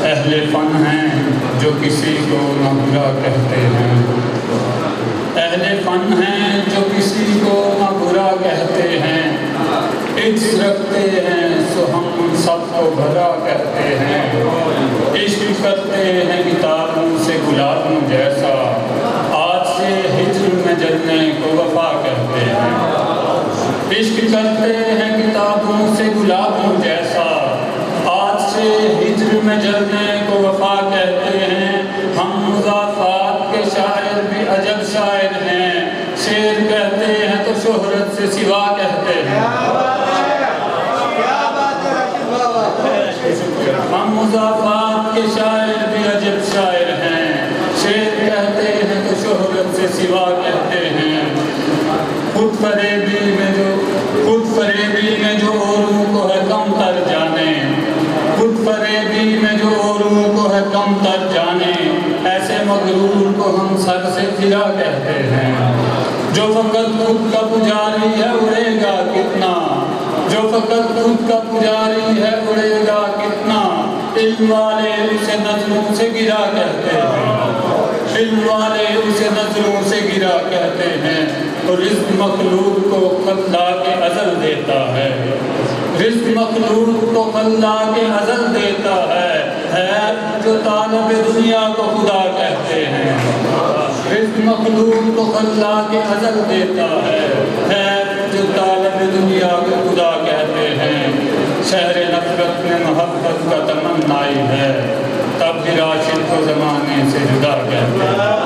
اہل فن ہیں جو کسی کو نہ برا کہتے ہیں، اہل فن ہیں جو کسی کو نہ برا کہتے ہیں، عزت رکھتے ہیں سو ہم ان سب کو بھلا کہتے ہیں، عشق کرتے ہیں کتابوں سے گلابوں جیسا، آج سے ہجر میں جلنے کو وفا کہتے ہیں، عشق کرتے ہیں کتابوں سے گلابوں جیسا، آج سے ہجر میں جلنے کو وفا کہتے ہیں، ہم مضافات کے شاعر بھی عجب شاعر ہیں، شعر کہتے ہیں تو شہرت سے سوا کہتے ہیں، ہم مضافات کے شاعر بھی عجب شاعر ہیں، شعر کہتے ہیں تو شہرت سے سوا کہتے ہیں، خود فریبی میں جو اوروں کو ہے کم تر جانے، خود فریبی میں جو اوروں کو ہے کم تر جانے، ایسے مغرور کو ہم سر سے پھرا کہتے ہیں، جو فقط خود کا پجاری ہے اڑے گا کتنا، جو فقط خود کا پجاری ہے اڑے گا کتنا، علم والے اسے نظروں سے گرا کہتے ہیں، علم والے اسے نظروں سے گرا کہتے ہیں، اور رزق مخلوق کو خلاق ازل دیتا ہے، رزق مخلوق کو خلاق ازل دیتا ہے جو طالب دنیا کو خدا کہتے ہیں، رزق مخلوق کو خلاق ازل دیتا ہے جو طالب دنیا کو خدا کہتے ہیں، شہر نفرت میں محبت کا تمنائی ہے، تب بھی راشد کو زمانے سے جدا کہتے ہیں۔